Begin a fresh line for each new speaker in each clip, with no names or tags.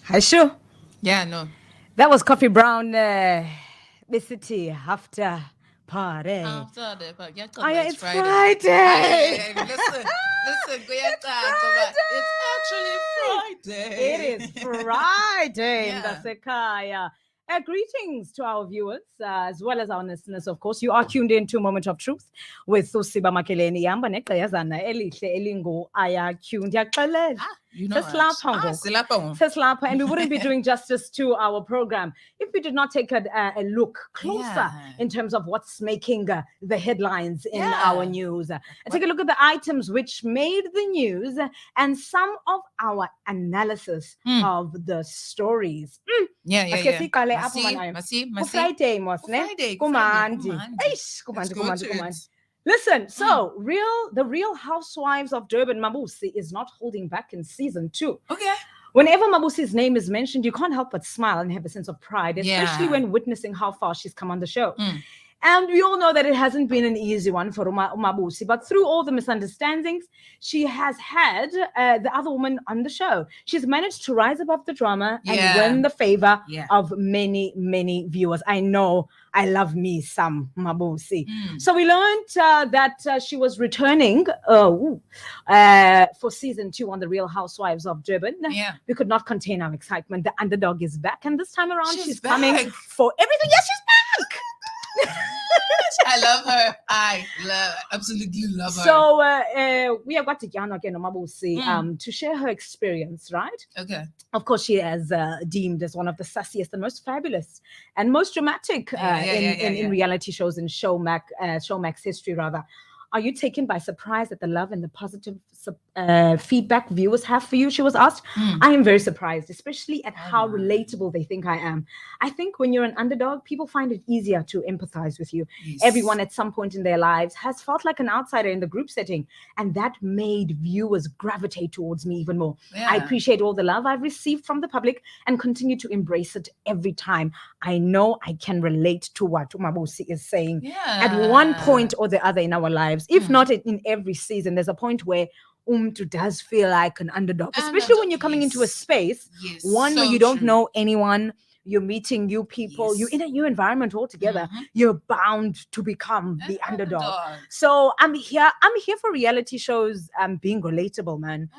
Hi, sure.
Yeah, no.
That was Coffee Brown, the city after party.
After the yeah,
Oh, yeah,
it's
it's
Friday, man.
Friday.
Listen,
It's
but it's
Friday.
actually
It
Friday.
is Friday in the
Yeah.
Sekaya. Greetings to our viewers as well as our listeners, of course. You are tuned in to Moment of Truth with Usiba Makeleni Yamba Nekayazana Elihle Elingo Aya tuned Yakalel.
You know what?
Seslapha ngoku.
Silapong.
Seslapha, and we wouldn't be doing justice to our program if we did not take a look closer
Yeah.
in terms of what's making the headlines in our
Yeah.
news. Take
What?
a look at the items which made the news and some of our analysis of the stories.
Yeah.
Asike siqale apho manayo.
Masi.
Ku-Friday mos, ne?
Friday.
Kumandi.
Kumandi.
Eish,
Let's
kumandi,
go
kumandi,
to
kumandi.
it.
Listen,
Mm.
so the Real Housewives of Durban, Mabusi is not holding back in season 2.
Okay.
Whenever Mabusi's name is mentioned, you can't help but smile and have a sense of pride, especially
Yeah.
when witnessing how far she's come on the show.
Mm.
And we all know that it hasn't been an easy one for Umabusi, but through all the misunderstandings, she has had the other woman on the show. She's managed to rise above the drama and
Yeah.
win the favor
Yeah.
of many, many viewers. I know I love me some Mabusi.
Mm.
So we learned that she was returning for season 2 on The Real Housewives of Durban.
Yeah.
We could not contain our excitement. The underdog is back, and this time around,
She's
coming
back.
for everything. Yes, she's back.
I love her. Absolutely love her.
So we have got Tiana again, Mabusi, to share her experience, right?
Okay.
Of course, she is deemed as one of the sassiest and most fabulous and most dramatic in reality shows in Showmax history, rather. Are you taken by surprise at the love and the positive feedback viewers have for you? She was asked. I am very surprised, especially at how relatable they think I am. I think when you're an underdog, people find it easier to empathize with you.
Yes.
Everyone at some point in their lives has felt like an outsider in the group setting, and that made viewers gravitate towards me even more.
Yeah.
I appreciate all the love I've received from the public and continue to embrace it every time. I know I can relate to what Umabusi is saying. At one point or the other in our lives, if not in every season, there's a point where does feel like an underdog, especially when you're coming into a space, one where you don't know anyone, you're meeting new people, you're in a new environment altogether, you're bound to become the underdog. So I'm here for reality shows being relatable, man.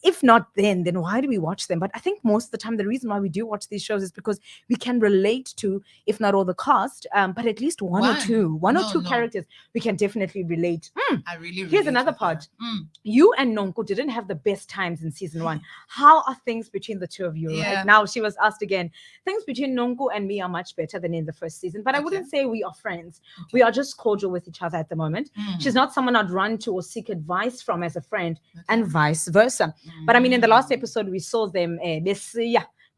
If not then why do we watch them? But I think most of the time the reason why we do watch these shows is because we can relate to, if not all the cast, but at least one or two characters we can definitely relate.
I really
Here's another part. You and Nonko didn't have the best times in season 1. How are things between the two of you right now? She was asked again. Things between Nonko and me are much better than in the first season, but I wouldn't say we are friends. We are just cordial with each other at the moment. She's not someone I'd run to or seek advice from as a friend, and vice versa. But I mean, in the last episode, we saw them this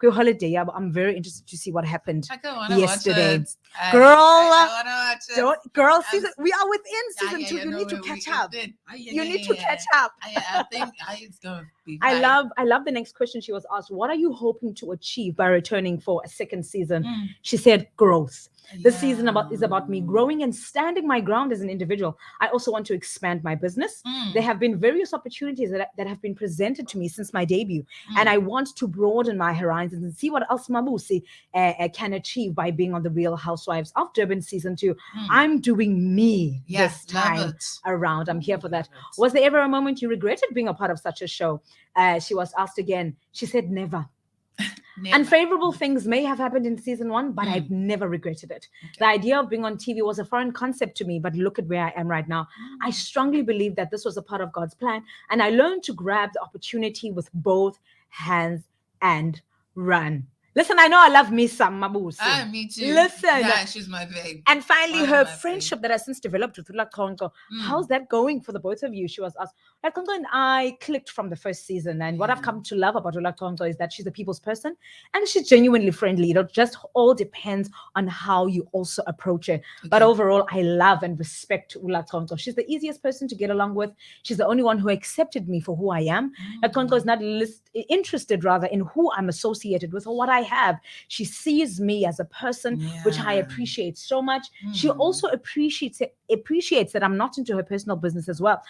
holiday. I'm very interested to see what happened yesterday. Girl, season we are within season 2. You need to catch up. You need to catch up.
I think it's gonna be.
I love the next question. She was asked, "What are you hoping to achieve by returning for a second season?" She said, "Growth." This season is about me growing and standing my ground as an individual. I also want to expand my business. There have been various opportunities that have been presented to me since my debut, and I want to broaden my horizons and see what else Mabusi can achieve by being on The Real Housewives of Durban season 2. I'm doing me this time around. I'm here for that. Was there ever a moment you regretted being a part of such a show? She was asked again. She said, never. Unfavorable things may have happened in season 1, but I've never regretted it. The idea of being on TV was a foreign concept to me, but look at where I am right now. I strongly believe that this was a part of God's plan, and I learned to grab the opportunity with both hands and run. Listen, I know I love me some Mabusi.
Me too.
Listen.
Yeah, she's my babe.
And finally, her friendship that has since developed with Ulakongo. How's that going for the both of you? She was asked. Ulakongo and I clicked from the first season. And what I've come to love about Ulakongo is that she's a people's person and she's genuinely friendly. It just all depends on how you also approach it. But overall, I love and respect Ulakongo. She's the easiest person to get along with. She's the only one who accepted me for who I am. Ulakongo is not interested rather in who I'm associated with or what I have. She sees me as a person, which I appreciate so much. She also appreciates that I'm not into her personal business as well.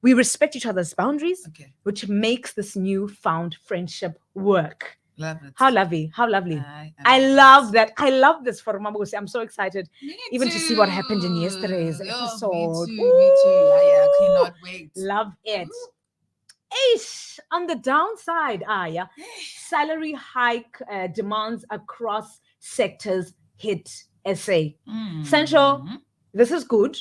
We respect each other's boundaries, which makes this newfound friendship work.
Love it.
How lovely. How lovely.
I
I love that. I love this for Mabusi. I'm so excited
Me
even to see what happened in yesterday's
too.
episode.
Me too. I
Ooh,
cannot wait.
love it.
Ooh.
Eish, on the downside, Aya, salary hike demands across sectors hit SA. Sancho, this is good.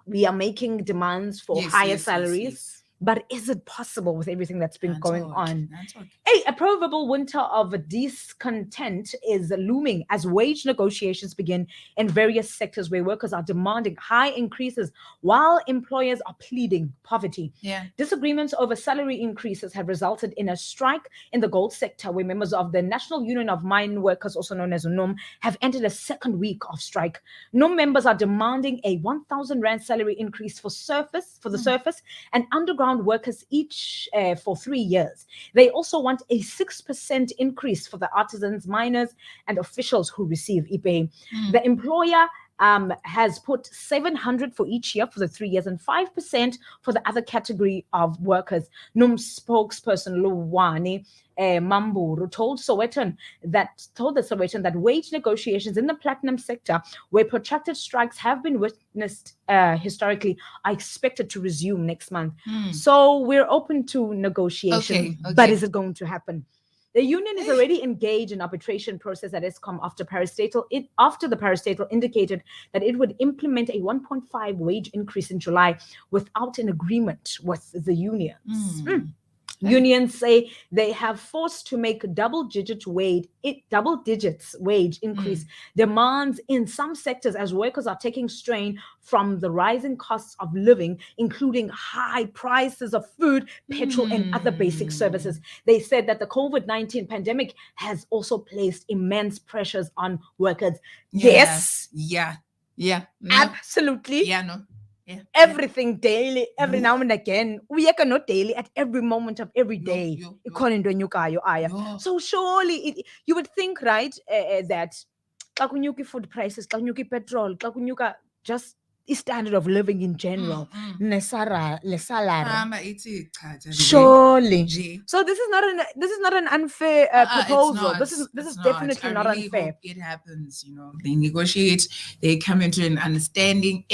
We are making demands for higher salaries. But is it possible with everything that's been going on? A probable winter of discontent is looming as wage negotiations begin in various sectors where workers are demanding high increases while employers are pleading poverty. Disagreements over salary increases have resulted in a strike in the gold sector where members of the National Union of Mine Workers, also known as NUM, have entered a second week of strike. NUM members are demanding a 1,000 Rand salary increase for the surface and underground workers each for 3 years. They also want a 6% increase for the artisans, miners, and officials who receive IPE. The employer has put 700 for each year for the 3 years and 5% for the other category of workers. NUM spokesperson Luwani Mamburu told the Sowetan that wage negotiations in the platinum sector, where protracted strikes have been witnessed historically, are expected to resume next month. So we're open to negotiation, but is it going to happen? The union is already engaged in arbitration process at Eskom after the parastatal indicated that it would implement a 1.5 wage increase in July without an agreement with the unions. Unions say they have forced to make double digits wage increase demands in some sectors as workers are taking strain from the rising costs of living, including high prices of food, petrol, and other basic services. They said that the COVID-19 pandemic has also placed immense pressures on workers. Yes.
No.
Absolutely. Everything daily, every now and again. We are not daily at every moment of every day. So surely you would think, right, that food prices, petrol, just the standard of living in general. Surely. So this is not an unfair proposal. This is definitely not unfair.
Hope it happens, They negotiate, they come into an understanding.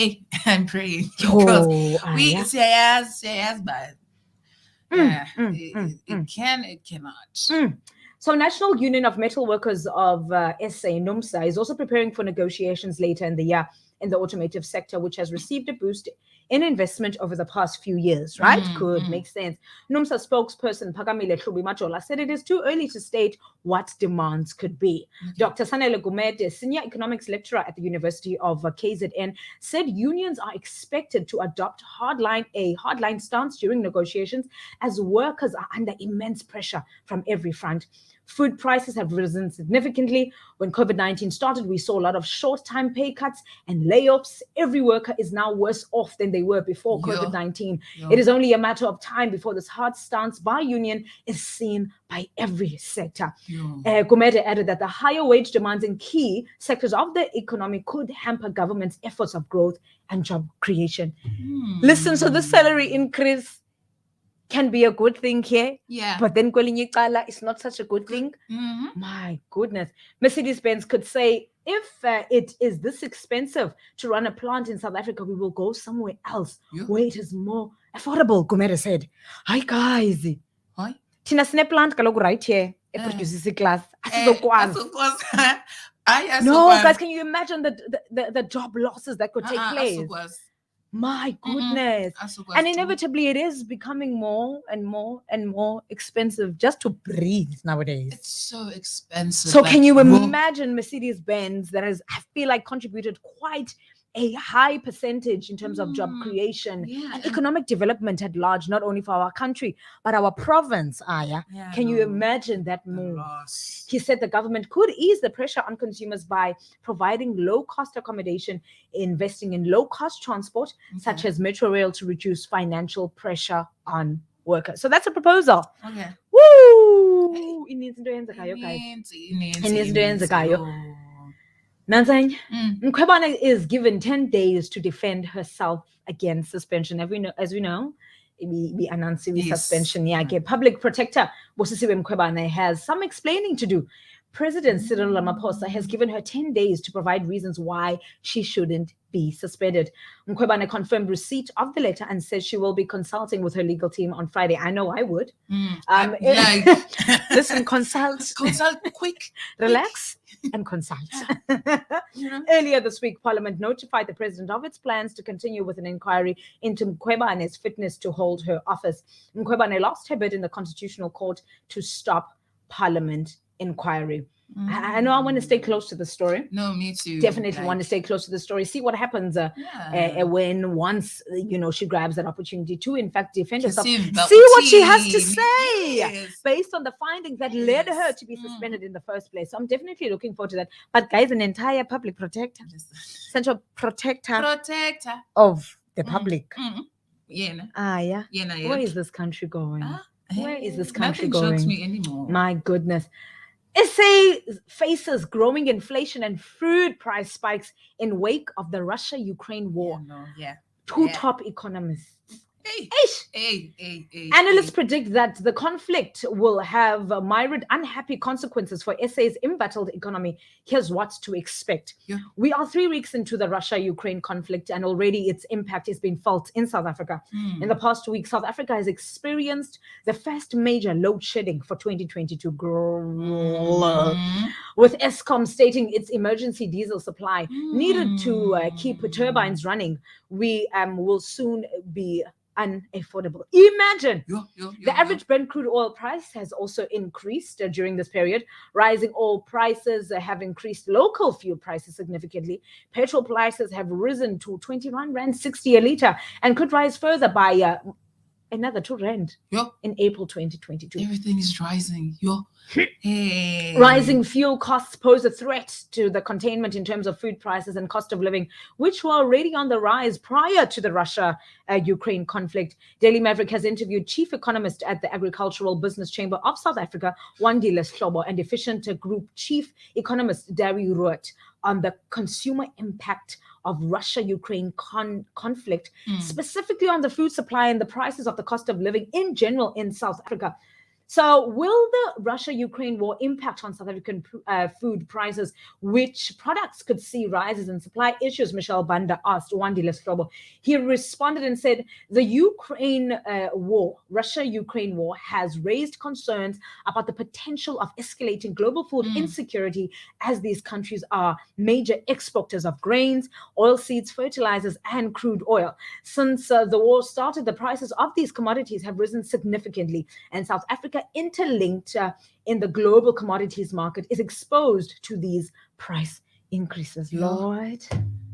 I'm praying because but it cannot.
So National Union of Metal Workers of SA, NUMSA, is also preparing for negotiations later in the year in the automotive sector, which has received a boost in investment over the past few years, right? Makes sense. NUMSA spokesperson Phakamile Hlubi-Majola said it is too early to state what demands could be. Dr. Sanele Gumede, senior economics lecturer at the University of KZN, said unions are expected to adopt a hardline stance during negotiations as workers are under immense pressure from every front. Food prices have risen significantly. When COVID-19 started, we saw a lot of short-time pay cuts and layoffs. Every worker is now worse off than they were before COVID-19. It is only a matter of time before this hard stance by union is seen by every sector. Gumede added that the higher wage demands in key sectors of the economy could hamper government's efforts of growth and job creation. Listen, so the salary increase can be a good thing here, but then is not such a good thing. My goodness. Mercedes-Benz could say, if it is this expensive to run a plant in South Africa, we will go somewhere else where it is more affordable, Gumede said. Hi guys.
Hi.
Tina sine plant kaloku right here. It produces glass. No, guys, can you imagine the job losses that could take place? My goodness. And inevitably it is becoming more and more and more expensive just to breathe nowadays.
It's so expensive.
So can you imagine Mercedes-Benz that has, I feel like, contributed quite a high percentage in terms of job creation and economic development at large, not only for our country, but our province, Aya. Can you imagine that move? He said the government could ease the pressure on consumers by providing low-cost accommodation, investing in low-cost transport, such as Metro Rail, to reduce financial pressure on workers. So that's a proposal. Woo! It needs to end the Nanzanya, Mkhwebane is given 10 days to defend herself against suspension. As we know, Anansi
Yes.
suspension yakhe. Public Protector Bosisiwe Mkhwebane has some explaining to do. President Cyril Ramaphosa has given her 10 days to provide reasons why she shouldn't be suspended. Mkhwebane confirmed receipt of the letter and says she will be consulting with her legal team on Friday. I know I would. Listen, consult
quick,
relax, and consult. Earlier this week, Parliament notified the president of its plans to continue with an inquiry into Mkhwebane's fitness to hold her office. Mkhwebane lost her bid in the Constitutional Court to stop Parliament inquiry. I know I want to stay close to the story.
No, me too.
Definitely want to stay close to the story. See what happens when once she grabs that opportunity to, in fact, defend herself. See what she has to say based on the findings that led her to be suspended in the first place. So I'm definitely looking forward to that. But guys, an entire public protector, central protector of the public. Where is this country going? Where is this country
Nothing
going?
shocks me anymore.
My goodness. SA faces growing inflation and food price spikes in wake of the Russia-Ukraine war. Two top economists. Analysts predict that the conflict will have myriad unhappy consequences for SA's embattled economy. Here's what to expect. We are 3 weeks into the Russia-Ukraine conflict, and already its impact is being felt in South Africa. In the past 2 weeks, South Africa has experienced the first major load shedding for 2022. With Eskom stating its emergency diesel supply needed to keep turbines running, we will soon be unaffordable. Imagine the average Brent crude oil price has also increased during this period. Rising oil prices have increased local fuel prices significantly. Petrol prices have risen to 21 Rand 60 a litre and could rise further by another 2 Rand in April 2022.
Everything is rising.
Rising fuel costs pose a threat to the containment in terms of food prices and cost of living, which were already on the rise prior to the Russia-Ukraine conflict. Daily Maverick has interviewed chief economist at the Agricultural Business Chamber of South Africa, Wandile Slobo, and Efficient Group chief economist Dari Ruot on the consumer impact of Russia-Ukraine conflict, specifically on the food supply and the prices of the cost of living in general in South Africa. So will the Russia-Ukraine war impact on South African food prices? Which products could see rises in supply issues? Michelle Banda asked Wandile Slobo. He responded and said, the Russia-Ukraine war has raised concerns about the potential of escalating global food insecurity, as these countries are major exporters of grains, oilseeds, fertilizers, and crude oil. Since the war started, the prices of these commodities have risen significantly, and South Africa, interlinked in the global commodities market, is exposed to these price increases. Lord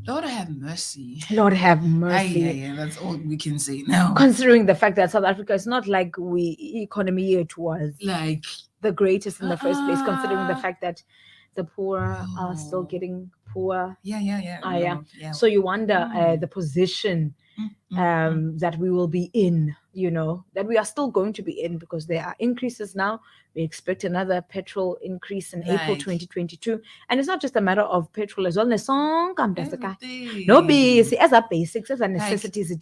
have mercy.
Lord have mercy.
That's all we can say now.
Considering the fact that South Africa is not like economy it was
like
the greatest in the first place, considering the fact that the poor are still getting poor. So you wonder the position that we will be in, that we are still going to be in, because there are increases now. We expect another petrol increase in April 2022. And it's not just a matter of petrol as well. No, busy as a basics, as a necessities.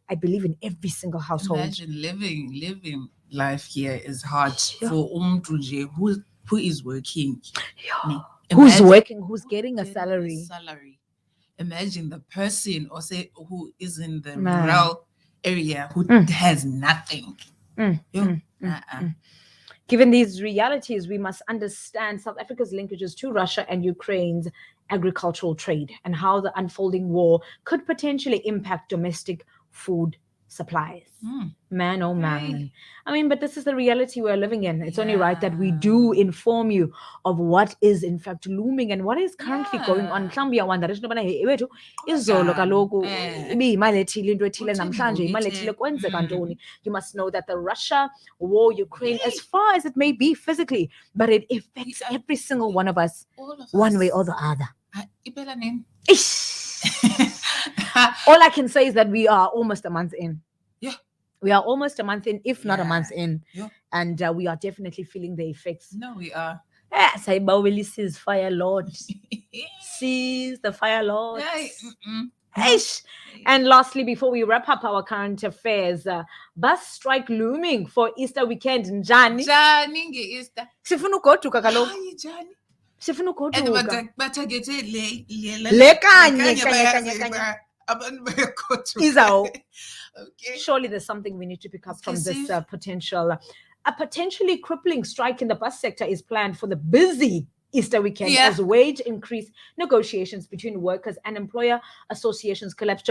I believe in every single household.
Imagine living life here is hard for who is working.
Who's working, who's getting a salary.
Imagine the person, or say, who is in the rural area who has nothing.
Given these realities, we must understand South Africa's linkages to Russia and Ukraine's agricultural trade, and how the unfolding war could potentially impact domestic food supplies. Man, oh man. I mean, but this is the reality we're living in. It's only right that we do inform you of what is in fact looming and what is currently going on. You must know that the Russia war, Ukraine, as far as it may be physically, but it affects every single one of us, one way or the other. All I can say is that we are almost a month in. We are almost a month in, if not a month in. And we are definitely feeling the effects.
No, we are.
Seize fire, Lord. Seize the fire, Lord. Eish. And lastly, before we wrap up our current affairs, bus strike looming for Easter weekend. Njani?
Njani nge-Easter?
Sifuna ugoduka kaloku.
Hayi, njani?
Sifuna
And
ugoduka.
batargete
Le kanye, kanye.
abantu bayagoduka.
Izawuba.
Okay.
Surely there's something we need to pick up from this
Excessive.
potential. A potentially crippling strike in the bus sector is planned for the busy Easter weekend as wage increase negotiations between workers and employer associations collapse.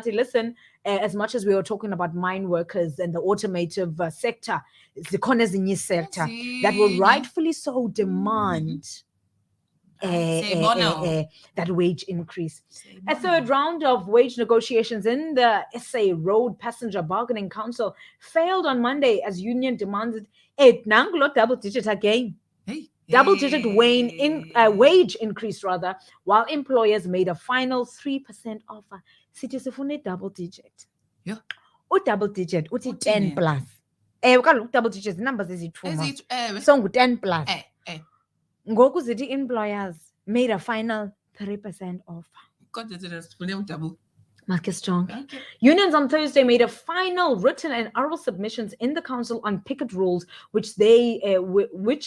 Listen, as much as we were talking about mine workers and the automotive sector, it's the ezinye sector that will rightfully so demand that wage increase. A third round of wage negotiations in the SA Road Passenger Bargaining Council failed on Monday as union demanded a double-digit again. Double-digit wage increase rather, while employers made a final 3% offer. Sithi sifune double-digit.
Yeah.
Double-digit, uthi 10 plus. Double-digit numbers ezithu. So 10 plus. Ngoku zithi employers made a final 3% offer.
Double.
Marcus Strong. Okay. Unions on Thursday made a final written and oral submissions in the council on picket rules, which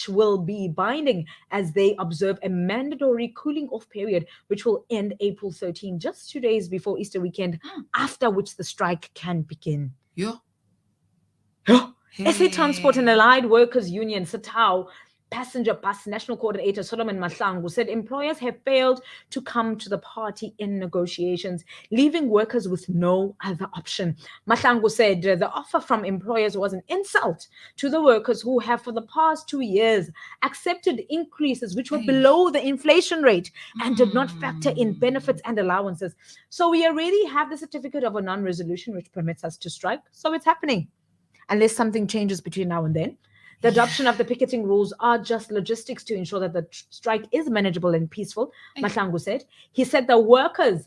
will be binding as they observe a mandatory cooling off period, which will end April 13, just 2 days before Easter weekend, after which the strike can begin.
Yeah.
SA Transport and Allied Workers Union, SATAU, Passenger Bus National Coordinator Solomon Mahlangu said employers have failed to come to the party in negotiations, leaving workers with no other option. Mahlangu said the offer from employers was an insult to the workers who have for the past 2 years accepted increases which were below the inflation rate and did not factor in benefits and allowances. So we already have the certificate of a non-resolution which permits us to strike. So it's happening. Unless something changes between now and then. The adoption of the picketing rules are just logistics to ensure that the strike is manageable and peaceful, Mahlangu said. He said the worker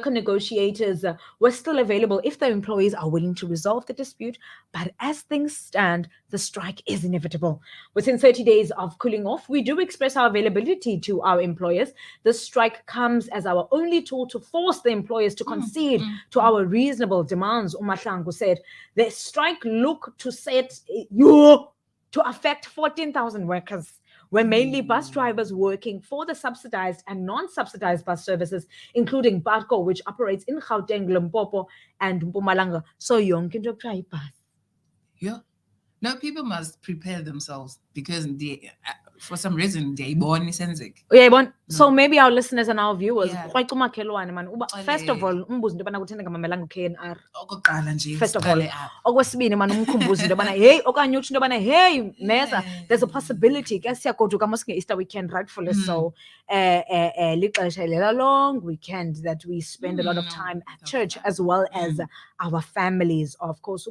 negotiators were still available if the employees are willing to resolve the dispute. But as things stand, the strike is inevitable. Within 30 days of cooling off, we do express our availability to our employers. The strike comes as our only tool to force the employers to concede to our reasonable demands, Mahlangu said. The strike look to affect 14,000 workers. Were mainly bus drivers working for the subsidized and non-subsidized bus services, including Barco, which operates in Gauteng, Limpopo, and Mpumalanga. So yonke into kuthiwa bus.
Yeah. Now people must prepare themselves because they, for some reason, they born isenzek.
So maybe our listeners and our viewers, first of all, umbuzo into yobana kutheni ngamamelanga KNR. First of all, okwesibini man umkhumbuzo into yobana hey okanye utsho into yobana hey Meza, there's a possibility ke siyagoduka mosike Easter weekend, rightfully so. Lixesha lela long weekend that we spend a lot of time at church as well as our families, of course.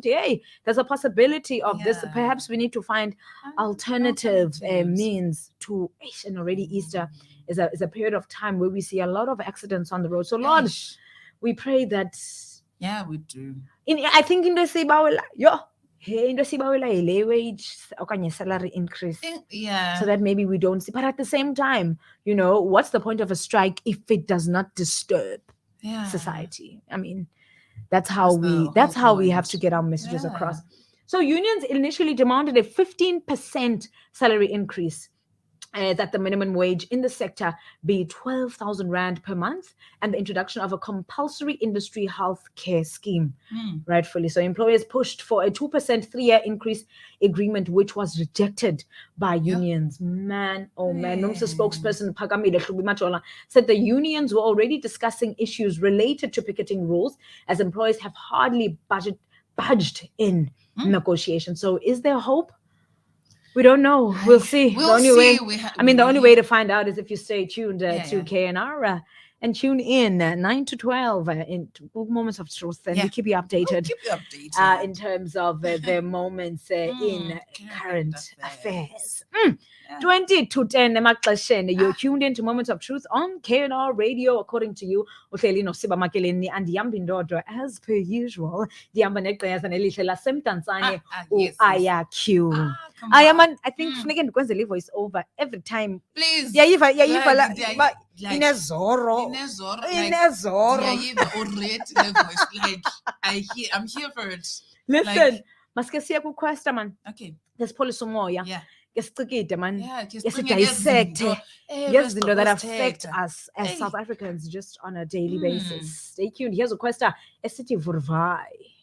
Hey, there's a possibility of this. Perhaps we need to find alternative means to, and already Easter is a period of time where we see a lot of accidents on the road. So Lord, we pray that.
Yeah, we do.
I think in the Sibawela, in the Sibawela, wage or salary increase. So that maybe we don't see. But at the same time, what's the point of a strike if it does not disturb society? I mean, that's how we have to get our messages across. So unions initially demanded a 15% salary increase, that the minimum wage in the sector be 12,000 Rand per month, and the introduction of a compulsory industry health care scheme, rightfully. So employers pushed for a 2% 3-year increase agreement, which was rejected by unions. Man, oh man. NUMSA spokesperson Phakamile Hlubi-Majola said the unions were already discussing issues related to picketing rules, as employers have hardly budged in negotiations. So is there hope? We don't know. We'll see. The only way to find out is if you stay tuned to KNR and tune in 9 to 12 in Moments of Truth, and we keep you updated, in terms of the moments in current affairs. 20 to 10 you're tuned into Moments of Truth on KNR Radio. According to you, uhleli noSiba Makeleni and Yambi Ndodo, as per usual. Dihamba neqhaza nelihle lasemdantsane uIQ. I think funeke ndikwenze le voice over every time.
Please.
Yayiva
like
Inezoro.
Inezoro,
Inezoro.
like I'm here for it.
Listen, maske siya kuquesta man.
Okay.
Ngesipholisa umoya.
Yeah.
Ngesicikide man.
Yeah,
Ngesidissecte. Ngezinto that affect
us.
us as
Hey.
South Africans just on a daily basis. Stay tuned. Here's a question. Esithi Vurvai.